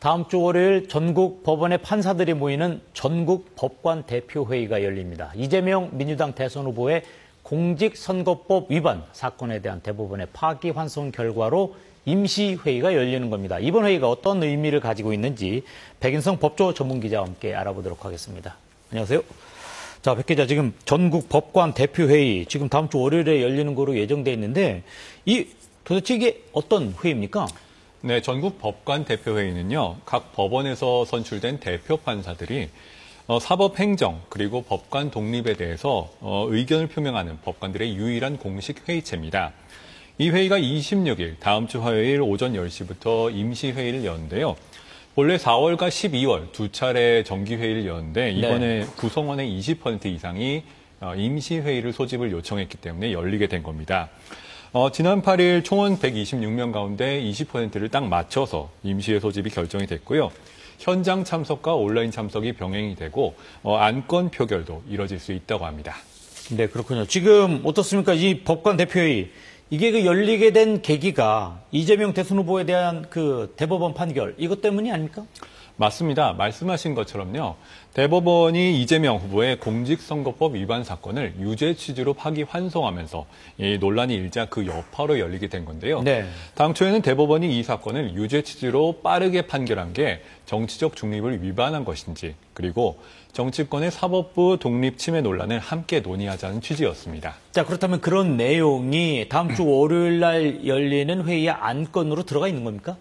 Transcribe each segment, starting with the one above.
다음 주 월요일 전국 법원의 판사들이 모이는 전국 법관 대표회의가 열립니다. 이재명 민주당 대선 후보의 공직선거법 위반 사건에 대한 대법원의 파기환송 결과로 임시회의가 열리는 겁니다. 이번 회의가 어떤 의미를 가지고 있는지 백인성 법조 전문기자와 함께 알아보도록 하겠습니다. 안녕하세요. 자, 백 기자, 지금 전국 법관 대표회의 지금 다음 주 월요일에 열리는 거로 예정돼 있는데 도대체 이게 어떤 회의입니까? 네, 전국 법관 대표회의는요, 각 법원에서 선출된 대표 판사들이 사법 행정 그리고 법관 독립에 대해서 의견을 표명하는 법관들의 유일한 공식 회의체입니다. 이 회의가 26일 다음 주 화요일 오전 10시부터 임시회의를 여는데요. 원래 4월과 12월 두 차례 정기회의를 여는데 이번에 구성원의 20% 이상이 임시회의를 소집을 요청했기 때문에 열리게 된 겁니다. 지난 8일 총원 126명 가운데 20%를 딱 맞춰서 임시회 소집이 결정이 됐고요. 현장 참석과 온라인 참석이 병행이 되고 안건 표결도 이뤄질 수 있다고 합니다. 네, 그렇군요. 지금 어떻습니까? 이 법관 대표회의 이게 열리게 된 계기가 이재명 대선 후보에 대한 그 대법원 판결 이것 때문이 아닙니까? 맞습니다. 말씀하신 것처럼요. 대법원이 이재명 후보의 공직선거법 위반 사건을 유죄 취지로 파기환송하면서 이 논란이 일자 그 여파로 열리게 된 건데요. 네. 당초에는 대법원이 이 사건을 유죄 취지로 빠르게 판결한 게 정치적 중립을 위반한 것인지 그리고 정치권의 사법부 독립 침해 논란을 함께 논의하자는 취지였습니다. 자, 그렇다면 그런 내용이 다음 주 월요일 날 열리는 회의의 안건으로 들어가 있는 겁니까?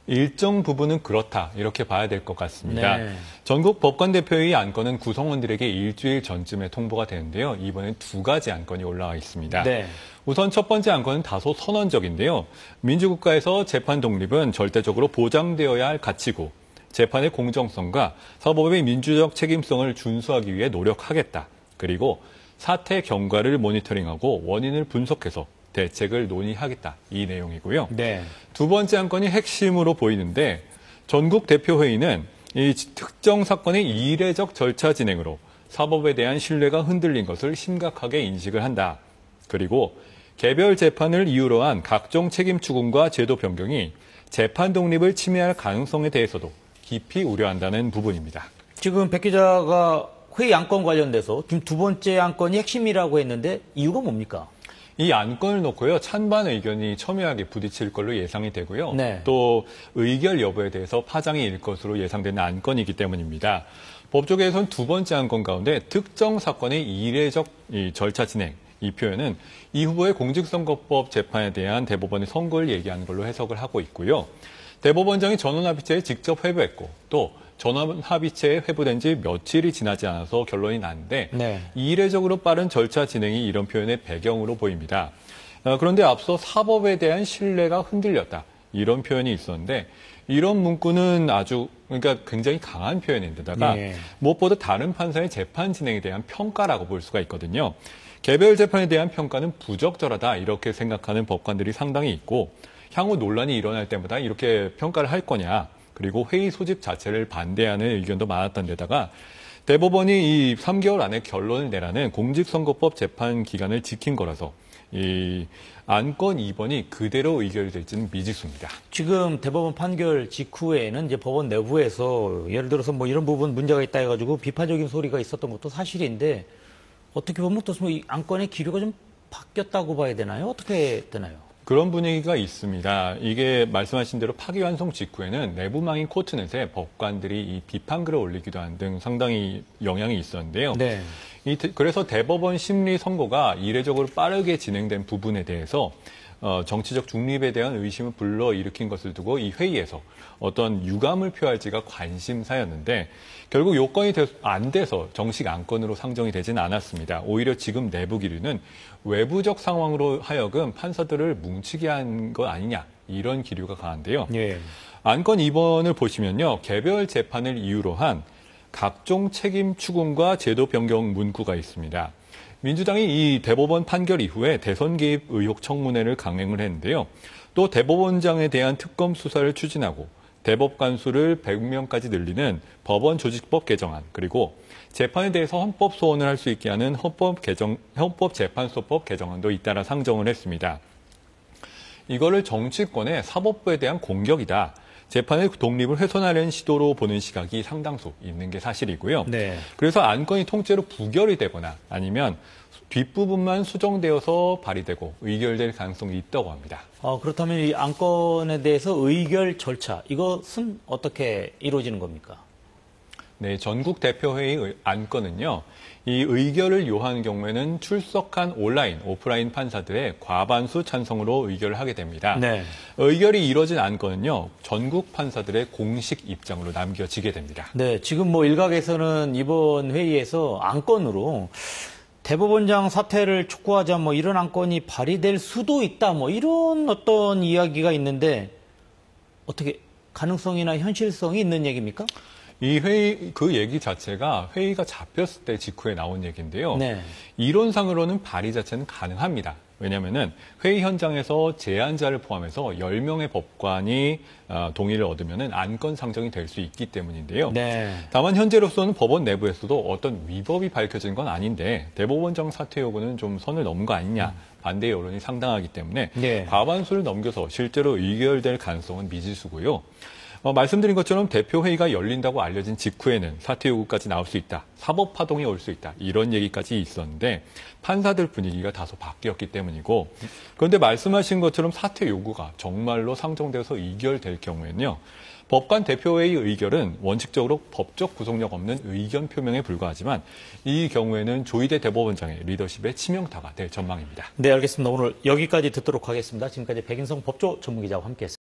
일정 부분은 그렇다 이렇게 봐야 될 것 같습니다. 네. 전국 법관대표회의 안건은 구성원들에게 일주일 전쯤에 통보가 되는데요. 이번엔 두 가지 안건이 올라와 있습니다. 네. 우선 첫 번째 안건은 다소 선언적인데요. 민주국가에서 재판 독립은 절대적으로 보장되어야 할 가치고 재판의 공정성과 사법의 민주적 책임성을 준수하기 위해 노력하겠다. 그리고 사태 경과를 모니터링하고 원인을 분석해서 대책을 논의하겠다. 이 내용이고요. 네. 두 번째 안건이 핵심으로 보이는데 전국 대표회의는 이 특정 사건의 이례적 절차 진행으로 사법에 대한 신뢰가 흔들린 것을 심각하게 인식을 한다. 그리고 개별 재판을 이유로 한 각종 책임 추궁과 제도 변경이 재판 독립을 침해할 가능성에 대해서도 깊이 우려한다는 부분입니다. 지금 백 기자가 회의 안건 관련돼서 지금 두 번째 안건이 핵심이라고 했는데 이유가 뭡니까? 이 안건을 놓고요, 찬반 의견이 첨예하게 부딪힐 걸로 예상이 되고요. 네. 또 의결 여부에 대해서 파장이 일 것으로 예상되는 안건이기 때문입니다. 법조계에서는 두 번째 안건 가운데 특정 사건의 이례적 절차 진행, 이 표현은 이 후보의 공직선거법 재판에 대한 대법원의 선고를 얘기하는 걸로 해석을 하고 있고요. 대법원장이 전원합의체에 직접 회부했고 또 전원합의체에 회부된 지 며칠이 지나지 않아서 결론이 났는데 네. 이례적으로 빠른 절차 진행이 이런 표현의 배경으로 보입니다. 그런데 앞서 사법에 대한 신뢰가 흔들렸다. 이런 표현이 있었는데 이런 문구는 그러니까 굉장히 강한 표현인데다가 무엇보다 다른 판사의 재판 진행에 대한 평가라고 볼 수가 있거든요. 개별 재판에 대한 평가는 부적절하다 이렇게 생각하는 법관들이 상당히 있고 향후 논란이 일어날 때마다 이렇게 평가를 할 거냐. 그리고 회의 소집 자체를 반대하는 의견도 많았던 데다가 대법원이 이 3개월 안에 결론을 내라는 공직선거법 재판 기간을 지킨 거라서 이 안건 2번이 그대로 의결이 될지는 미지수입니다. 지금 대법원 판결 직후에는 이제 법원 내부에서 예를 들어서 뭐 이런 부분 문제가 있다 해가지고 비판적인 소리가 있었던 것도 사실인데 어떻게 보면 또 이 안건의 기류가 좀 바뀌었다고 봐야 되나요? 어떻게 되나요? 그런 분위기가 있습니다. 이게 말씀하신 대로 파기환송 직후에는 내부망인 코트넷에 법관들이 이 비판글을 올리기도 한 등 상당히 영향이 있었는데요. 네. 그래서 대법원 심리 선고가 이례적으로 빠르게 진행된 부분에 대해서 정치적 중립에 대한 의심을 불러일으킨 것을 두고 이 회의에서 어떤 유감을 표할지가 관심사였는데 결국 요건이 안 돼서 정식 안건으로 상정이 되지는 않았습니다. 오히려 지금 내부 기류는 외부적 상황으로 하여금 판사들을 뭉치게 한 거 아니냐 이런 기류가 강한데요. 예. 안건 2번을 보시면요. 개별 재판을 이유로 한 각종 책임 추궁과 제도 변경 문구가 있습니다. 민주당이 이 대법원 판결 이후에 대선 개입 의혹 청문회를 강행을 했는데요. 또 대법원장에 대한 특검 수사를 추진하고 대법관 수를 100명까지 늘리는 법원 조직법 개정안 그리고 재판에 대해서 헌법 소원을 할 수 있게 하는 헌법재판소법 개정안도 잇따라 상정을 했습니다. 이거를 정치권의 사법부에 대한 공격이다. 재판의 독립을 훼손하려는 시도로 보는 시각이 상당수 있는 게 사실이고요. 네. 그래서 안건이 통째로 부결이 되거나 아니면 뒷부분만 수정되어서 발의되고 의결될 가능성이 있다고 합니다. 그렇다면 이 안건에 대해서 의결 절차, 이것은 어떻게 이루어지는 겁니까? 네, 전국 대표회의 안건은요, 이 의결을 요하는 경우에는 출석한 온라인, 오프라인 판사들의 과반수 찬성으로 의결을 하게 됩니다. 네. 의결이 이뤄진 안건은요, 전국 판사들의 공식 입장으로 남겨지게 됩니다. 네, 지금 뭐 일각에서는 이번 회의에서 안건으로 대법원장 사퇴를 촉구하자 뭐 이런 안건이 발의될 수도 있다 뭐 이런 어떤 이야기가 있는데 어떻게 가능성이나 현실성이 있는 얘기입니까? 이 회의, 그 얘기 자체가 회의가 잡혔을 때 직후에 나온 얘기인데요. 네. 이론상으로는 발의 자체는 가능합니다. 왜냐하면 회의 현장에서 제안자를 포함해서 10명의 법관이 동의를 얻으면 안건 상정이 될 수 있기 때문인데요. 네. 다만 현재로서는 법원 내부에서도 어떤 위법이 밝혀진 건 아닌데 대법원장 사퇴 요구는 좀 선을 넘은 거 아니냐 반대 여론이 상당하기 때문에 네. 과반수를 넘겨서 실제로 의결될 가능성은 미지수고요. 말씀드린 것처럼 대표회의가 열린다고 알려진 직후에는 사퇴 요구까지 나올 수 있다. 사법파동이 올 수 있다. 이런 얘기까지 있었는데 판사들 분위기가 다소 바뀌었기 때문이고 그런데 말씀하신 것처럼 사퇴 요구가 정말로 상정돼서 의결될 경우에는요. 법관 대표회의 의결은 원칙적으로 법적 구속력 없는 의견 표명에 불과하지만 이 경우에는 조희대 대법원장의 리더십에 치명타가 될 전망입니다. 네, 알겠습니다. 오늘 여기까지 듣도록 하겠습니다. 지금까지 백인성 법조 전문기자와 함께했습니다.